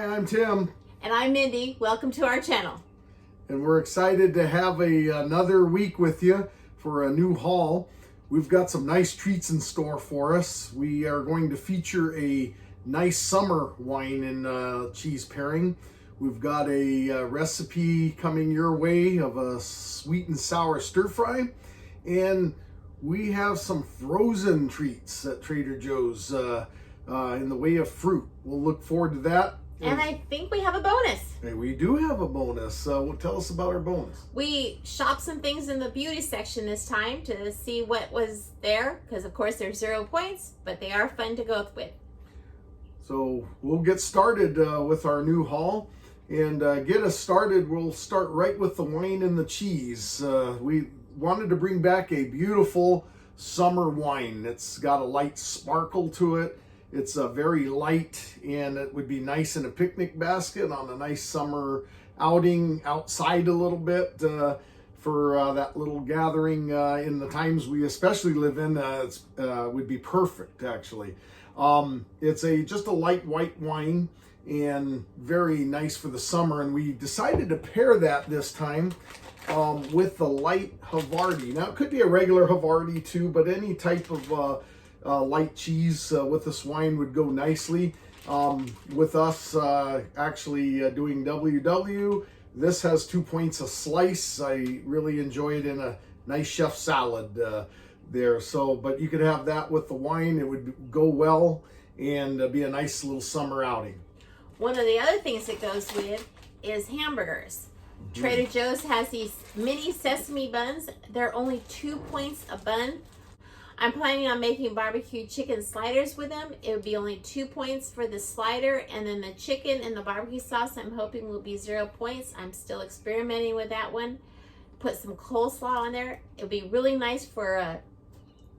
Hi, I'm Tim. And I'm Mindy. Welcome to our channel. And we're excited to have another week with you for a new haul. We've got some nice treats in store for us. We are going to feature a nice summer wine and cheese pairing. We've got a recipe coming your way of a sweet and sour stir fry. And we have some frozen treats at Trader Joe's in the way of fruit. We'll look forward to that. And I think we have a bonus. Hey, we do have a bonus. Tell us about our bonus. We shopped some things in the beauty section this time to see what was there, because of course there's 0 points, but they are fun to go with. So we'll get started with our new haul. And get us started, we'll start right with the wine and the cheese. We wanted to bring back a beautiful summer wine. It's got a light sparkle to it. It's very light, and it would be nice in a picnic basket on a nice summer outing outside a little bit for that little gathering in the times we especially live in. Would be perfect, actually. It's just a light white wine and very nice for the summer, and we decided to pair that this time with the light Havarti. Now, it could be a regular Havarti too, but any type of light cheese with this wine would go nicely. With us actually doing WW, this has 2 points a slice. I really enjoy it in a nice chef salad there. So, but you could have that with the wine. It would go well and be a nice little summer outing. One of the other things that goes with is hamburgers. Trader Joe's has these mini sesame buns. They're only 2 points a bun. I'm planning on making barbecue chicken sliders with them. It would be only 2 points for the slider, and then the chicken and the barbecue sauce I'm hoping will be 0 points. I'm still experimenting with that one. Put some coleslaw on there. It would be really nice for a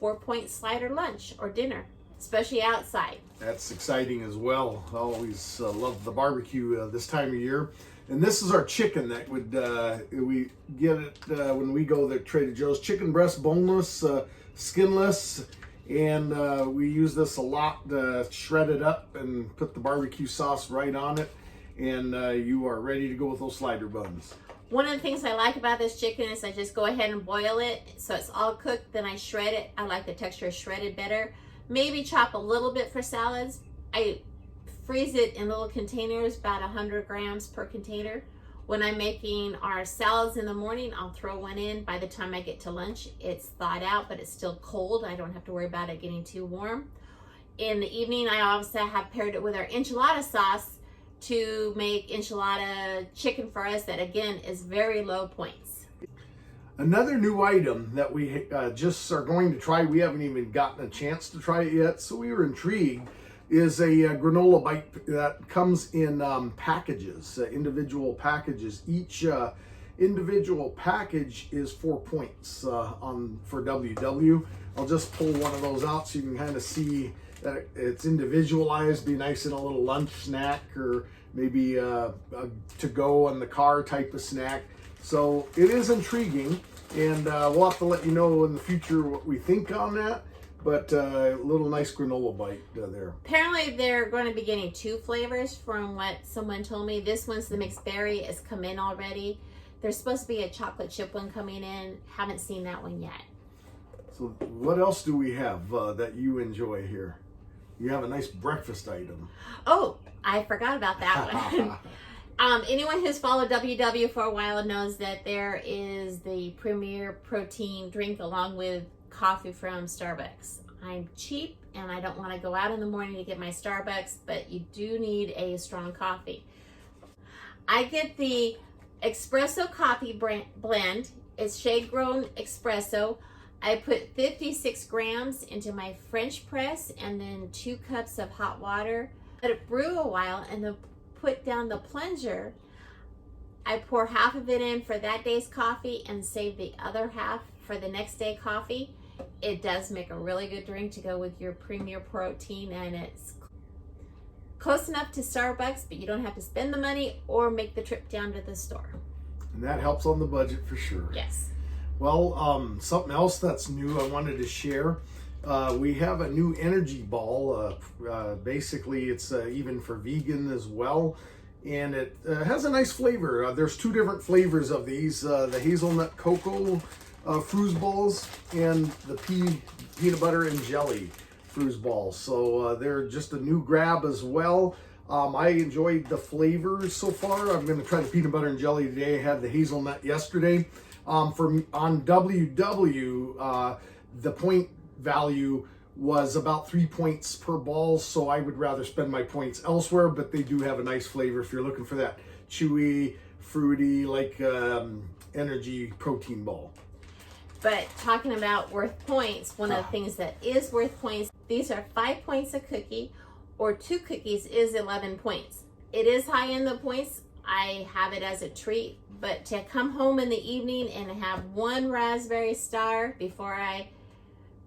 4-point slider lunch or dinner, especially outside. That's exciting as well. I always love the barbecue this time of year. And this is our chicken that we get it when we go to Trader Joe's. Chicken breast, boneless, skinless, and we use this a lot to shred it up and put the barbecue sauce right on it, and you are ready to go with those slider buns. One of the things I like about this chicken is I just go ahead and boil it so it's all cooked, then I shred it. I like the texture shredded better. Maybe chop a little bit for salads. I freeze it in little containers, about 100 grams per container. When I'm making our salads in the morning, I'll throw one in. By the time I get to lunch, it's thawed out, but it's still cold. I don't have to worry about it getting too warm. In the evening, I also have paired it with our enchilada sauce to make enchilada chicken for us that, again, is very low points. Another new item that we just are going to try, we haven't even gotten a chance to try it yet, so we were intrigued, is a granola bite that comes in packages, individual packages. Each individual package is 4 points for WW. I'll just pull one of those out so you can kind of see that it's individualized, be nice in a little lunch snack or maybe a to-go in the car type of snack. So it is intriguing, and we'll have to let you know in the future what we think on that. But a little nice granola bite there. Apparently they're going to be getting 2 flavors from what someone told me. This one's the mixed berry. It's come in already. There's supposed to be a chocolate chip one coming in. Haven't seen that one yet. So what else do we have that you enjoy here? You have a nice breakfast item. Oh, I forgot about that one. Anyone who's followed WW for a while knows that there is the Premier Protein drink along with coffee from Starbucks. I'm cheap and I don't want to go out in the morning to get my Starbucks, but you do need a strong coffee. I get the espresso coffee blend. It's shade grown espresso. I put 56 grams into my French press and then 2 cups of hot water. Let it brew a while and then put down the plunger. I pour half of it in for that day's coffee and save the other half for the next day coffee. It does make a really good drink to go with your Premier Protein, and it's close enough to Starbucks, but you don't have to spend the money or make the trip down to the store. And that helps on the budget for sure. Yes. Well, something else that's new I wanted to share We have a new energy ball. Basically, it's even for vegan as well. And it has a nice flavor. There's two different flavors of these. The hazelnut cocoa fruit balls and the peanut butter and jelly fruit balls. So they're just a new grab as well. I enjoyed the flavors so far. I'm going to try the peanut butter and jelly today. I had the hazelnut yesterday. On WW, the point value was about 3 points per ball, so I would rather spend my points elsewhere, but they do have a nice flavor if you're looking for that chewy, fruity, like energy protein ball. But talking about worth points, one of the things that is worth points, these are 5 points a cookie, or 2 cookies is 11 points. It is high in the points. I have it as a treat, but to come home in the evening and have one raspberry star before I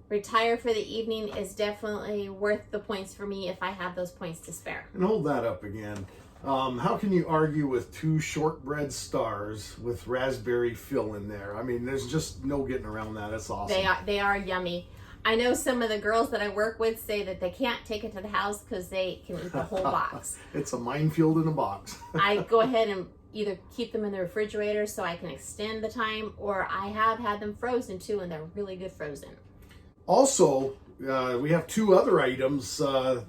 retire for the evening is definitely worth the points for me if I have those points to spare. And hold that up again. How can you argue with 2 shortbread stars with raspberry fill in there? I mean, there's just no getting around that. It's awesome. They are yummy. I know some of the girls that I work with say that they can't take it to the house because they can eat the whole box. It's a minefield in a box. I go ahead and either keep them in the refrigerator so I can extend the time, or I have had them frozen too, and they're really good frozen. Also, we have 2 other items, the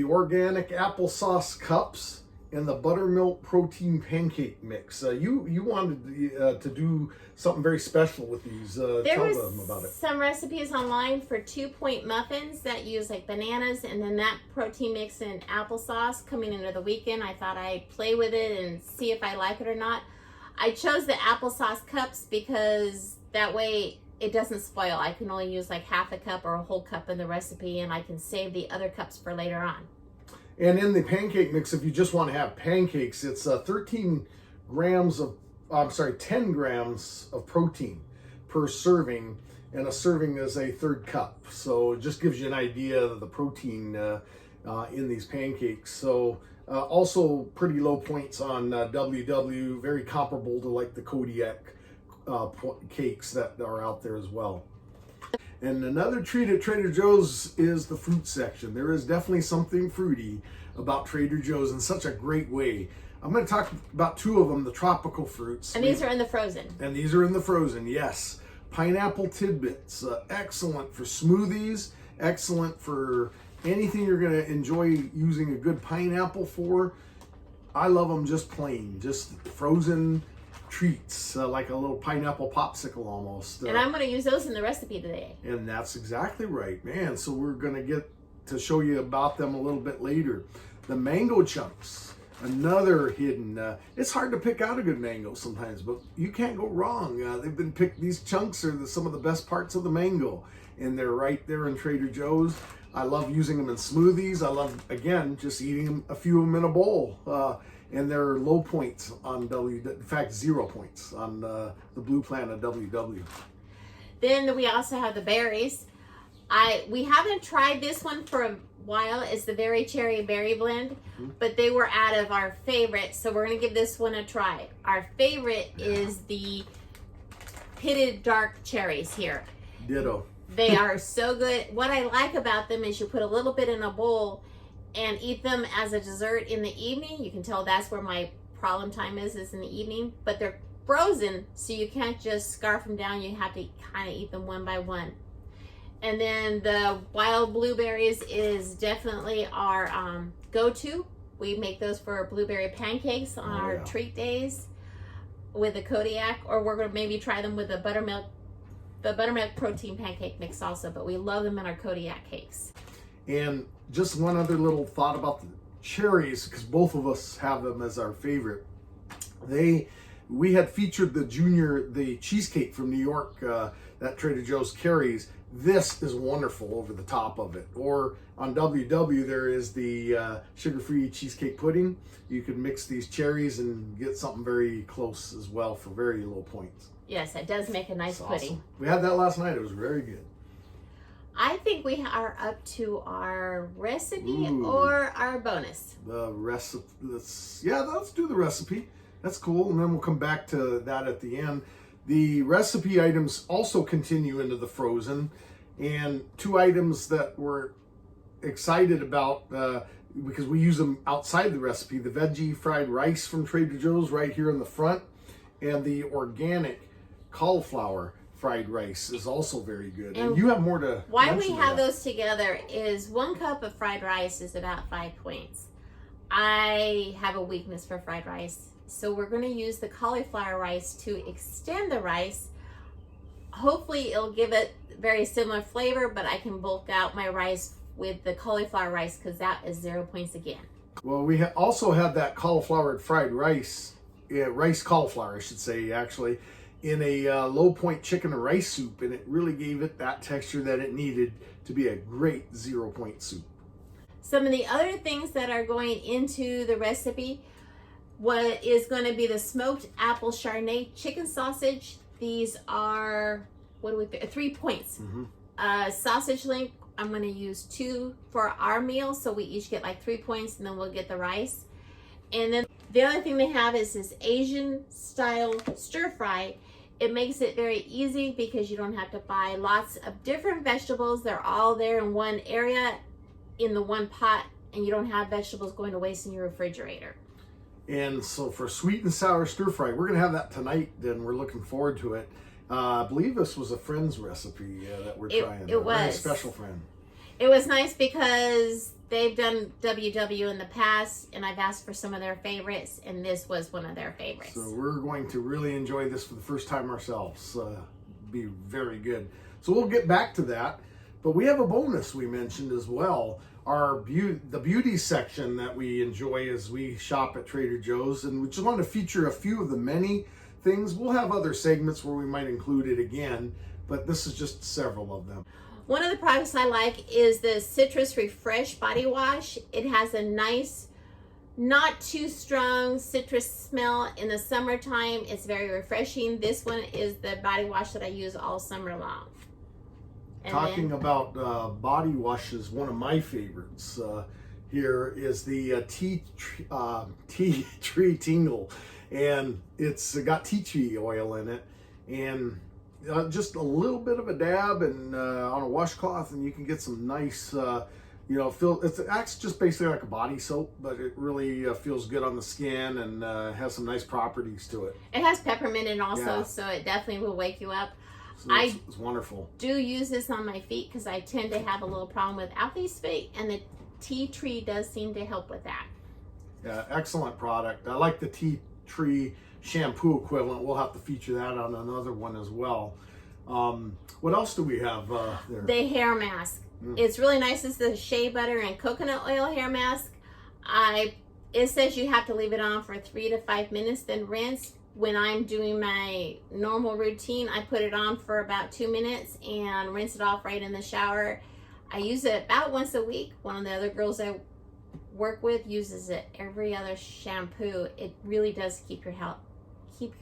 organic applesauce cups and the buttermilk protein pancake mix. You wanted to do something very special with these. Tell them about it. Some recipes online for 2-point muffins that use like bananas and then that protein mix and applesauce. Coming into the weekend, I thought I'd play with it and see if I like it or not. I chose the applesauce cups because that way it doesn't spoil. I can only use like half a cup or a whole cup in the recipe, and I can save the other cups for later on. And in the pancake mix, if you just want to have pancakes, it's 10 grams of protein per serving, and a serving is a 1/3 cup. So it just gives you an idea of the protein in these pancakes. So also pretty low points on WW, very comparable to like the Kodiak cakes that are out there as well. And another treat at Trader Joe's is the fruit section. There is definitely something fruity about Trader Joe's in such a great way. I'm going to talk about 2 of them, the tropical fruits. And these are in the frozen. And these are in the frozen, yes. Pineapple tidbits, excellent for smoothies, excellent for anything you're going to enjoy using a good pineapple for. I love them just plain, just frozen treats, like a little pineapple popsicle almost. And I'm going to use those in the recipe today. And that's exactly right, man. So we're going to get to show you about them a little bit later. The mango chunks, another hidden. It's hard to pick out a good mango sometimes, but you can't go wrong. They've been picked. These chunks are some of the best parts of the mango, and they're right there in Trader Joe's. I love using them in smoothies. I love, again, just eating a few of them in a bowl. And they're low points on in fact, 0 points on the Blue Plan of WW. Then we also have the berries. We haven't tried this one for a while. It's the Berry Cherry Berry Blend, but they were out of our favorite, so we're going to give this one a try. Our favorite is the pitted dark cherries here. Ditto. They are so good. What I like about them is you put a little bit in a bowl and eat them as a dessert in the evening. You can tell that's where my problem time is in the evening, but they're frozen, so you can't just scarf them down. You have to kind of eat them one by one. And then the wild blueberries is definitely our go-to. We make those for blueberry pancakes on our treat days with the Kodiak, or we're going to maybe try them with the buttermilk protein pancake mix also, but we love them in our Kodiak cakes. And just one other little thought about the cherries, because both of us have them as our favorite. We had featured the cheesecake from New York that Trader Joe's carries. This is wonderful over the top of it. Or on WW, there is the sugar-free cheesecake pudding. You can mix these cherries and get something very close as well for very low points. Yes, it does make a nice pudding. Awesome. We had that last night. It was very good. I think we are up to our recipe or our bonus. The recipe. Let's do the recipe. That's cool. And then we'll come back to that at the end. The recipe items also continue into the frozen. And two items that we're excited about because we use them outside the recipe: the veggie fried rice from Trader Joe's right here in the front, and the organic cauliflower fried rice is also very good. And you have more to why we mention have about. those together is 1 cup of fried rice is about 5 points. I have a weakness for fried rice, so we're going to use the cauliflower rice to extend the rice. Hopefully it'll give it very similar flavor, but I can bulk out my rice with the cauliflower rice because that is 0 points again. Well, we also had that cauliflower fried rice, rice cauliflower, I should say, actually, in a low point chicken and rice soup, and it really gave it that texture that it needed to be a great 0 point soup. Some of the other things that are going into the recipe, what is going to be the smoked apple Chardonnay chicken sausage. These are, 3 points. Sausage link, I'm going to use 2 for our meal, so we each get like 3 points, and then we'll get the rice. And then the other thing they have is this Asian style stir fry. It makes it very easy because you don't have to buy lots of different vegetables. They're all there in one area in the one pot, and you don't have vegetables going to waste in your refrigerator. And so for sweet and sour stir fry, we're going to have that tonight, and we're looking forward to it. I believe this was a friend's recipe that we're trying. It was. A very special friend. It was nice because they've done WW in the past, and I've asked for some of their favorites, and this was one of their favorites. So we're going to really enjoy this for the first time ourselves. Be very good. So we'll get back to that. But we have a bonus we mentioned as well. The beauty section that we enjoy as we shop at Trader Joe's, and we just want to feature a few of the many things. We'll have other segments where we might include it again, but this is just several of them. One of the products I like is the Citrus Refresh Body Wash. It has a nice, not too strong citrus smell in the summertime. It's very refreshing. This one is the body wash that I use all summer long. Talking about body washes, one of my favorites here is the tea tree tingle, and it's got tea tree oil in it, and just a little bit of a dab and on a washcloth, and you can get some nice, it acts just basically like a body soap, but it really feels good on the skin and has some nice properties to it. It has peppermint in also, Yeah. So it definitely will wake you up. So it's wonderful. Do use this on my feet because I tend to have a little problem with athlete's feet, and the tea tree does seem to help with that. Yeah, excellent product. I like the tea tree shampoo equivalent. We'll have to feature that on another one as well. What else do we have there? The hair mask. It's really nice. It's the shea butter and coconut oil hair mask. It says you have to leave it on for 3 to 5 minutes, then rinse. When I'm doing my normal routine, I put it on for about 2 minutes and rinse it off right in the shower. I use it about once a week. One of the other girls I work with uses it every other shampoo. It really does keep your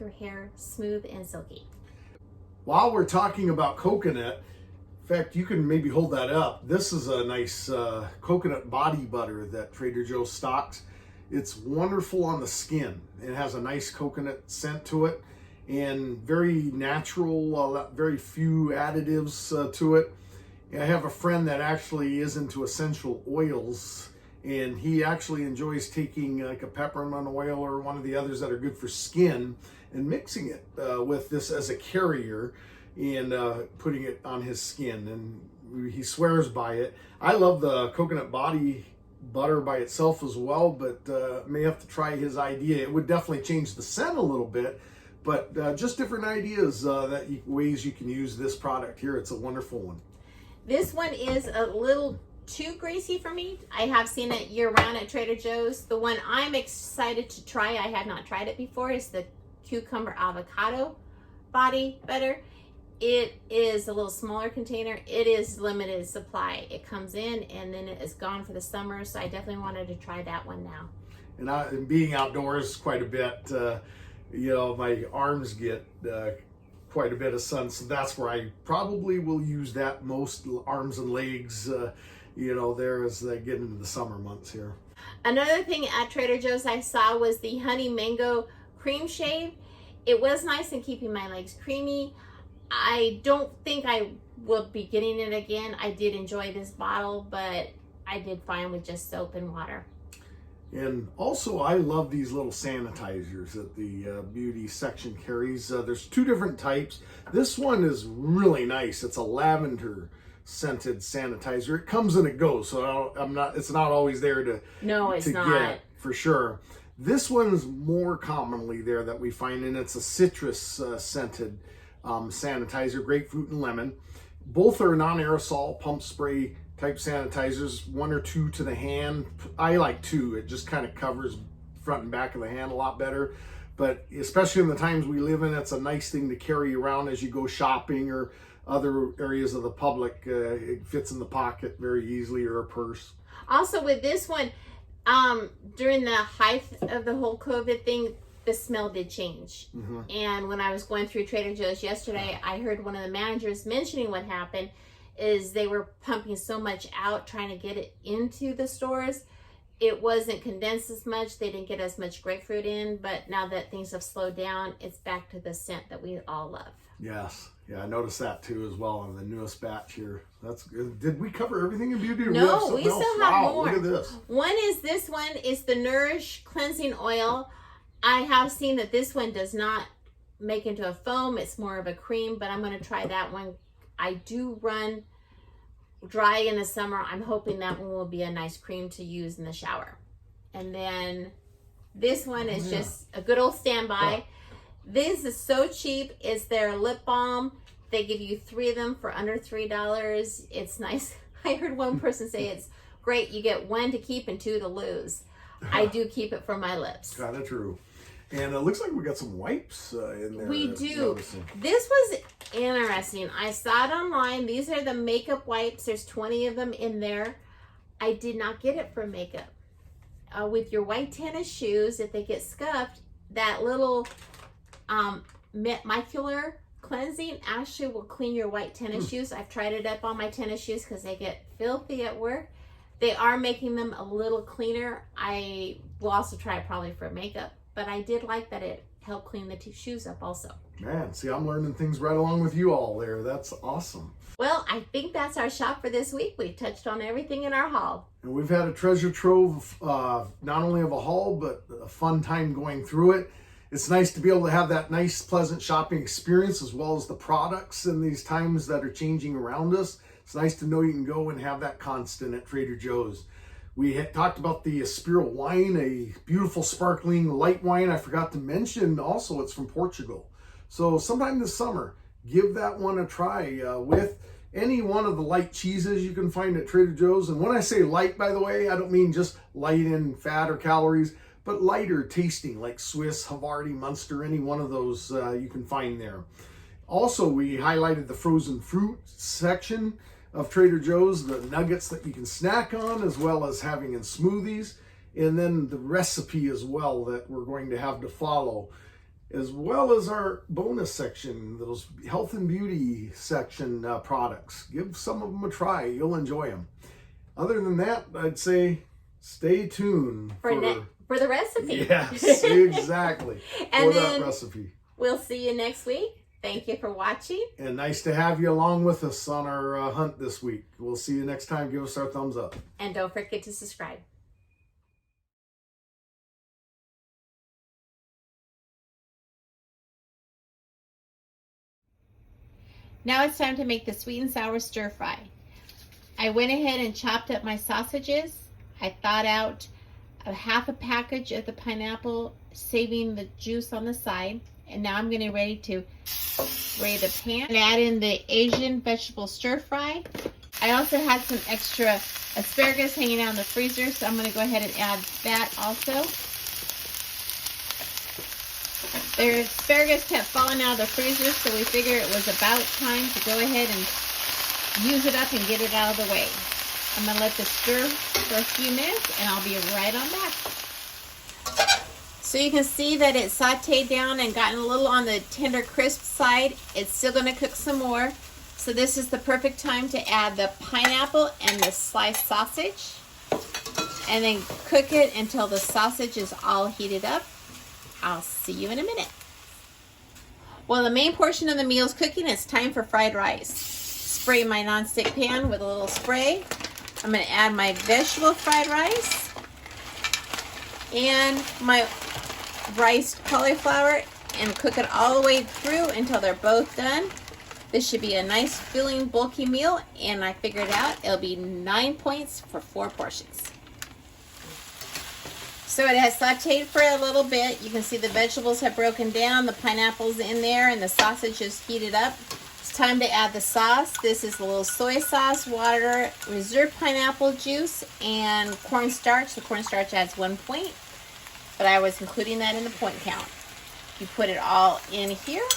hair smooth and silky. While we're talking about coconut, in fact, you can maybe hold that up. This is a nice coconut body butter that Trader Joe's stocks. It's wonderful on the skin. It has a nice coconut scent to it and very natural, very few additives to it. And I have a friend that actually is into essential oils, and he actually enjoys taking like a peppermint oil or one of the others that are good for skin and mixing it with this as a carrier and putting it on his skin, and he swears by it. I love the coconut body butter by itself as well, but may have to try his idea. It would definitely change the scent a little bit, but just different ideas ways you can use this product here. It's a wonderful one. This one is a little too greasy for me. I have seen it year round at Trader Joe's. The one I'm excited to try, I have not tried it before, is the cucumber avocado body butter. It is a little smaller container. It is limited supply. It comes in and then it is gone for the summer. So I definitely wanted to try that one now. And being outdoors quite a bit, my arms get quite a bit of sun. So that's where I probably will use that most, arms and legs, there as they get into the summer months here. Another thing at Trader Joe's I saw was the honey mango cream shave. It was nice in keeping my legs creamy. I don't think I will be getting it again. I did enjoy this bottle, but I did fine with just soap and water. And also, I love these little sanitizers that the beauty section carries. There's two different types. This one is really nice. It's a lavender scented sanitizer. It comes and it goes, so it's not always there to get, for sure. This one is more commonly there that we find, and it's a citrus scented sanitizer, grapefruit and lemon. Both are non-aerosol pump spray type sanitizers, 1 or 2 to the hand. I like 2. It just kind of covers front and back of the hand a lot better. But especially in the times we live in, it's a nice thing to carry around as you go shopping or other areas of the public. It fits in the pocket very easily, or a purse. Also with this one, during the height of the whole COVID thing, the smell did change. Mm-hmm. And when I was going through Trader Joe's yesterday, I heard one of the managers mentioning what happened is they were pumping so much out trying to get it into the stores. It wasn't condensed as much. They didn't get as much grapefruit in, but now that things have slowed down, it's back to the scent that we all love. Yes. Yeah, I noticed that too as well on the newest batch here. That's good. Did we cover everything in beauty? No, we still have more. Look at this. This one is the Nourish Cleansing Oil. I have seen that this one does not make into a foam. It's more of a cream, but I'm going to try that one. I do run dry in the summer. I'm hoping that one will be a nice cream to use in the shower. And then this one is just a good old standby. Yeah. This is so cheap. It's their lip balm. They give you 3 of them for under $3. It's nice. I heard one person say it's great. You get 1 to keep and 2 to lose. I do keep it for my lips. Kind of true. And it looks like we got some wipes in there. We do. This was interesting. I saw it online. These are the makeup wipes. There's 20 of them in there. I did not get it for makeup. With your white tennis shoes, if they get scuffed, that little micellar cleansing actually will clean your white tennis shoes. I've tried it up on my tennis shoes because they get filthy at work. They are making them a little cleaner. I will also try it probably for makeup. But I did like that it helped clean the shoes up also. Man, see, I'm learning things right along with you all there. That's awesome. Well, I think that's our shop for this week. We touched on everything in our haul. And we've had a treasure trove, not only of a haul, but a fun time going through it. It's nice to be able to have that nice, pleasant shopping experience, as well as the products in these times that are changing around us. It's nice to know you can go and have that constant at Trader Joe's. We had talked about the Aspiro wine, a beautiful sparkling light wine. I forgot to mention also it's from Portugal. So sometime this summer, give that one a try with any one of the light cheeses you can find at Trader Joe's. And when I say light, by the way, I don't mean just light in fat or calories, but lighter tasting like Swiss, Havarti, Munster, any one of those you can find there. Also, we highlighted the frozen fruit section of Trader Joe's, the nuggets that you can snack on, as well as having in smoothies, and then the recipe as well that we're going to have to follow, as well as our bonus section, those health and beauty section products. Give some of them a try. You'll enjoy them. Other than that, I'd say stay tuned for the recipe. Yes, exactly. And for that recipe. We'll see you next week. Thank you for watching. And nice to have you along with us on our hunt this week. We'll see you next time. Give us our thumbs up. And don't forget to subscribe. Now it's time to make the sweet and sour stir fry. I went ahead and chopped up my sausages. I thawed out a half a package of the pineapple, saving the juice on the side. And now I'm getting ready to spray the pan and add in the Asian vegetable stir fry. I also had some extra asparagus hanging out in the freezer, so I'm going to go ahead and add that also. The asparagus kept falling out of the freezer, so we figured it was about time to go ahead and use it up and get it out of the way. I'm going to let this stir for a few minutes, and I'll be right on back. So you can see that it's sauteed down and gotten a little on the tender crisp side. It's still going to cook some more. So this is the perfect time to add the pineapple and the sliced sausage. And then cook it until the sausage is all heated up. I'll see you in a minute. While the main portion of the meal is cooking, it's time for fried rice. Spray my nonstick pan with a little spray. I'm going to add my vegetable fried rice and my riced cauliflower and cook it all the way through until they're both done. This should be a nice filling bulky meal, and I figured out it'll be 9 points for 4 portions. So it has sauteed for a little bit. You can see the vegetables have broken down, the pineapple's in there, and the sausage is heated up. It's time to add the sauce. This is a little soy sauce, water, reserved pineapple juice, and cornstarch. The cornstarch adds 1 point, but I was including that in the point count. You put it all in here.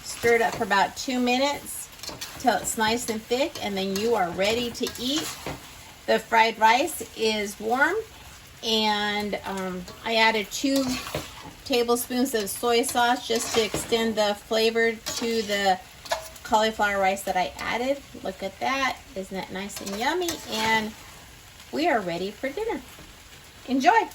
Stir it up for about 2 minutes till it's nice and thick, and then you are ready to eat. The fried rice is warm, and I added 2 tablespoons of soy sauce just to extend the flavor to the cauliflower rice that I added. Look at that. Isn't that nice and yummy? And we are ready for dinner. Enjoy!